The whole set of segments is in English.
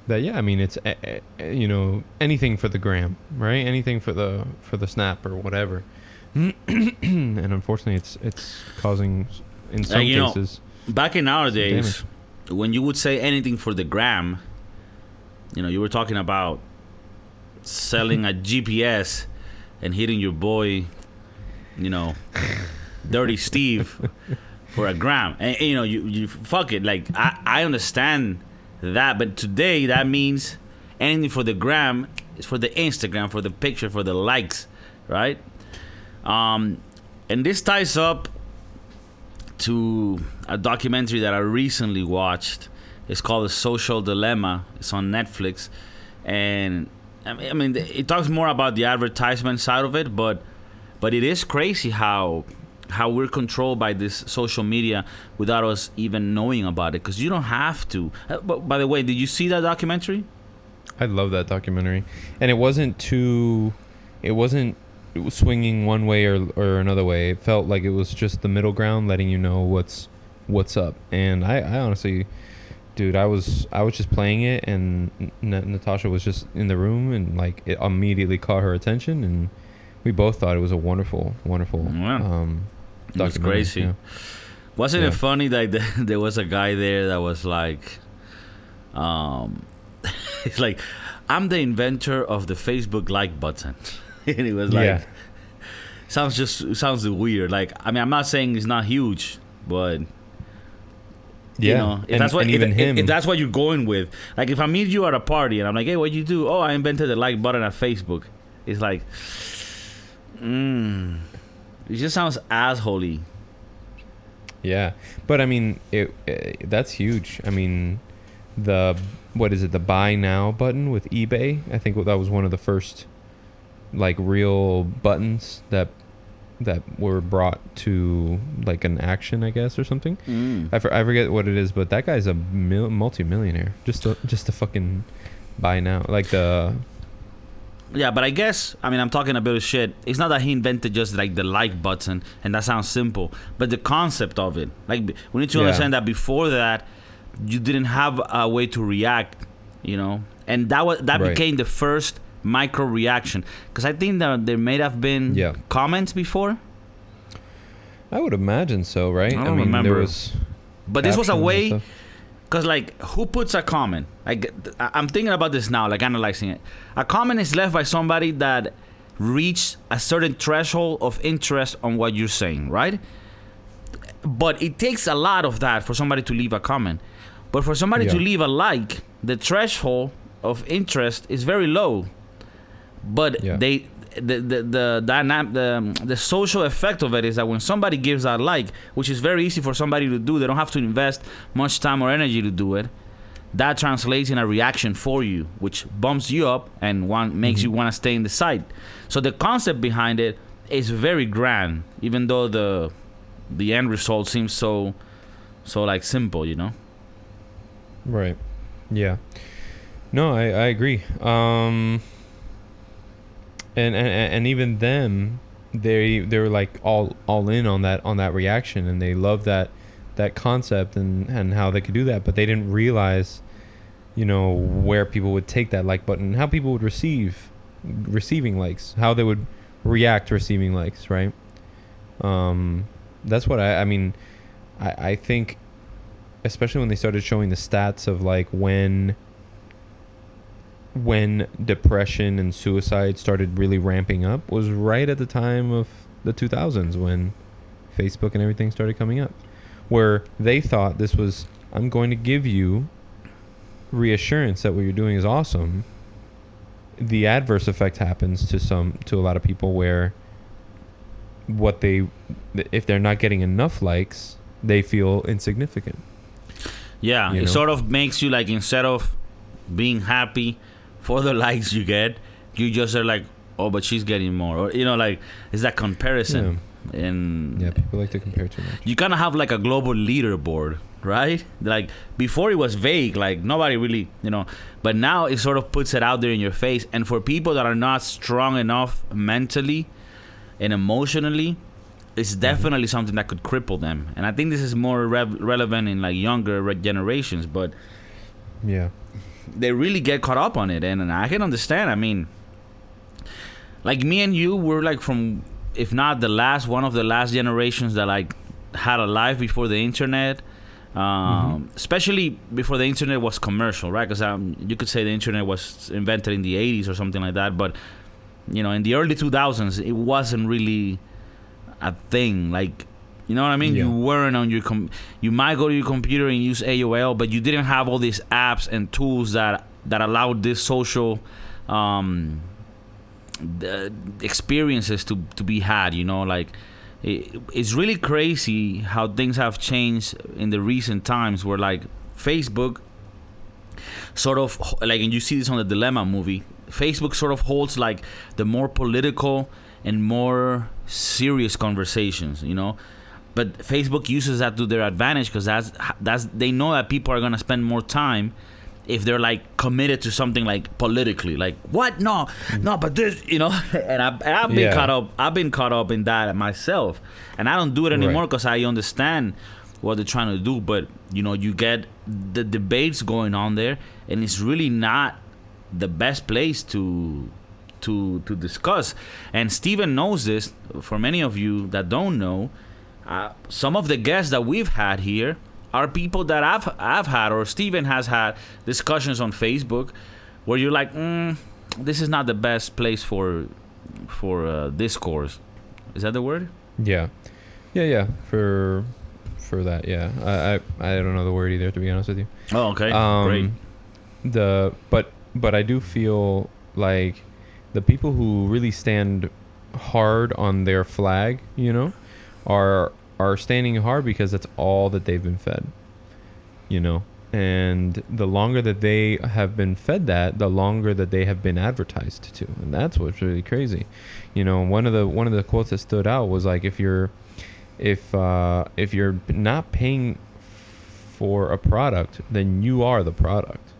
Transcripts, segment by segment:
that I mean it's anything for the gram, right? Anything for the snap or whatever. And unfortunately, it's causing in some cases. Back in our days, when you would say anything for the gram, you were talking about selling a GPS and hitting your boy, Dirty Steve for a gram. And you fuck it. Like I understand that, but today that means anything for the gram is for the Instagram, for the picture, for the likes, right? And this ties up to a documentary that I recently watched. It's called The Social Dilemma. It's on Netflix, and I mean it talks more about the advertisement side of it, but it is crazy how we're controlled by this social media without us even knowing about it, because you don't have to. But by the way, did you see that documentary? I love that documentary, and it wasn't swinging one way or another way. It felt like it was just the middle ground, letting you know what's up. And I honestly, dude, I was just playing it, and Natasha was just in the room, and like it immediately caught her attention, and we both thought it was a wonderful It was crazy. Yeah. Wasn't it funny that there was a guy there that was like, he's like, I'm the inventor of the Facebook like button. And he was like, sounds weird. Like, I mean, I'm not saying it's not huge, but if that's what you're going with. Like, if I meet you at a party and I'm like, hey, what'd you do? Oh, I invented the like button at Facebook. It's like, it just sounds assholey. Yeah, but I mean, that's huge. I mean, the buy now button with eBay? I think that was one of the first like real buttons that were brought to like an action, I guess, or something. I forget what it is, but that guy's a multi-millionaire just to fucking buy now, like the. Yeah, but I guess, I mean, I'm talking a bit of shit. It's not that he invented just like the like button, and that sounds simple, but the concept of it. Like, we need to understand that before that, you didn't have a way to react, and that became the first micro reaction. Because I think that there may have been comments before. I would imagine so, right? I don't remember. There was, but this was a way. Because, like, who puts a comment? Like, I'm thinking about this now, like, analyzing it. A comment is left by somebody that reached a certain threshold of interest on what you're saying, right? But it takes a lot of that for somebody to leave a comment. But for somebody to leave a like, the threshold of interest is very low. But the social effect of it is that when somebody gives a like, which is very easy for somebody to do, they don't have to invest much time or energy to do it. That translates in a reaction for you, which bumps you up and makes you want to stay in the site. So the concept behind it is very grand, even though the end result seems so like simple, Right. Yeah. No, I agree. And even them, they were like all in on that reaction, and they loved that concept and how they could do that, but they didn't realize, where people would take that like button, how people would receiving likes, how they would react to receiving likes, right? That's what I mean. I think, especially when they started showing the stats of like when depression and suicide started really ramping up was right at the time of the 2000s, when Facebook and everything started coming up, where they thought this was, I'm going to give you reassurance that what you're doing is awesome. The adverse effect happens to a lot of people, where if they're not getting enough likes, they feel insignificant. Yeah, it sort of makes you like, instead of being happy for the likes you get, you just are like, oh, but she's getting more, or like, it's that comparison. And people like to compare too much. You kind of have like a global leaderboard, right? Like, before it was vague, like nobody really, but now it sort of puts it out there in your face. And for people that are not strong enough mentally and emotionally, it's definitely something that could cripple them. And I think this is more relevant in like younger generations. But they really get caught up on it, and I can understand. I mean, like me and you were like from, if not the last, one of the last generations that like had a life before the internet. Especially before the internet was commercial, right? Because you could say the internet was invented in the 80s or something like that, but you know, in the early 2000s, it wasn't really a thing. Like, you know what I mean? Yeah. You weren't on your you might go to your computer and use AOL, but you didn't have all these apps and tools that allowed this social experiences to be had. You know, like. It's really crazy how things have changed in the recent times, where like Facebook sort of like, and you see this on the Dilemma movie, Facebook sort of holds like the more political and more serious conversations, you know, but Facebook uses that to their advantage, because that's they know that people are going to spend more time if they're like committed to something like politically, like what? No, but this, you know, and I've been caught up. I've been caught up in that myself, and I don't do it anymore because I understand what they're trying to do. But you know, you get the debates going on there, and it's really not the best place to discuss. And Steven knows this. For many of you that don't know, some of the guests that we've had here are people that I've had, or Steven has had discussions on Facebook where you're like, this is not the best place for discourse. Is that the word? Yeah. For that, yeah. I don't know the word either, to be honest with you. Oh, okay. Great. But I do feel like the people who really stand hard on their flag, you know, are standing hard because that's all that they've been fed, you know. And the longer that they have been fed that, the longer that they have been advertised to, and that's what's really crazy. You know, one of the quotes that stood out was like, if you're not paying for a product, then you are the product,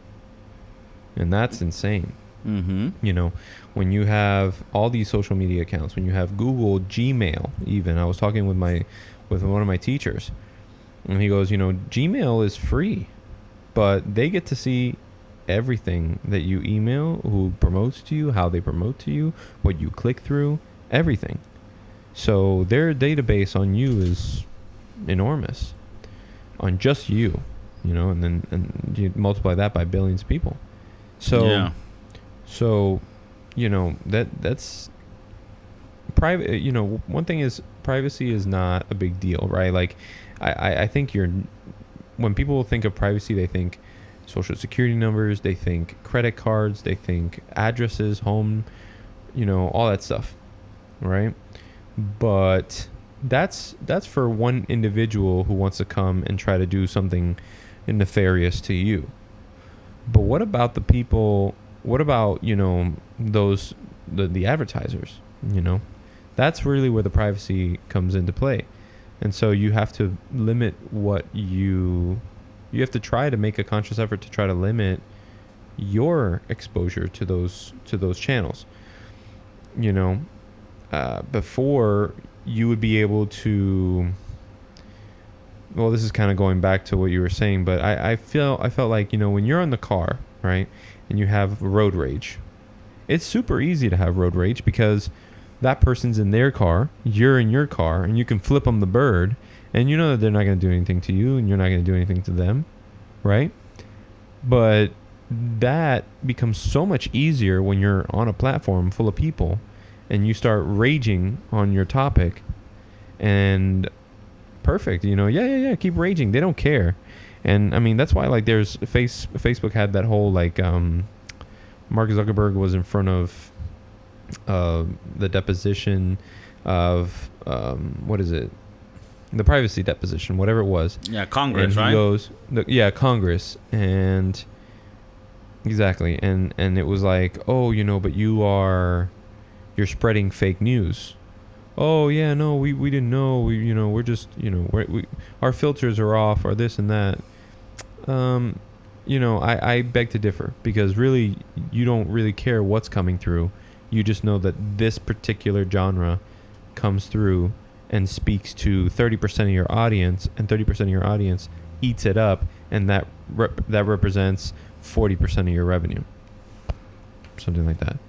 and that's insane. Mm-hmm. You know, when you have all these social media accounts, when you have Google, Gmail, even I was talking with one of my teachers, and he goes, you know, Gmail is free, but they get to see everything that you email, who promotes to you, how they promote to you, what you click through, everything. So their database on you is enormous, on just you, you know, and you multiply that by billions of people. So, so, you know, that's private. You know, one thing is, privacy is not a big deal, right? Like, I think when people think of privacy, they think social security numbers, they think credit cards, they think addresses, home, you know, all that stuff, right? But that's for one individual who wants to come and try to do something nefarious to you. But what about the people? What about, you know, those the advertisers? You know, that's really where the privacy comes into play. And so you have to limit what you have to try to make a conscious effort to try to limit your exposure to those channels. You know, before you would be able to. Well, this is kind of going back to what you were saying, but I felt like, you know, when you're in the car, right, and you have road rage, it's super easy to have road rage because that person's in their car, you're in your car, and you can flip them the bird, and you know that they're not going to do anything to you, and you're not going to do anything to them, right? But that becomes so much easier when you're on a platform full of people, and you start raging on your topic, and perfect, you know, yeah, keep raging. They don't care. And I mean, that's why, like, there's Facebook had that whole, like, Mark Zuckerberg was in front of the deposition of what is it, the privacy deposition, whatever it was. Yeah, Congress, and he right? goes, Congress, and exactly, and it was like, oh, you know, but you're spreading fake news. Oh yeah, no, we didn't know. We're just, our filters are off, or this and that. I beg to differ, because really you don't really care what's coming through. You just know that this particular genre comes through and speaks to 30% of your audience, and 30% of your audience eats it up, and that represents 40% of your revenue. Something like that.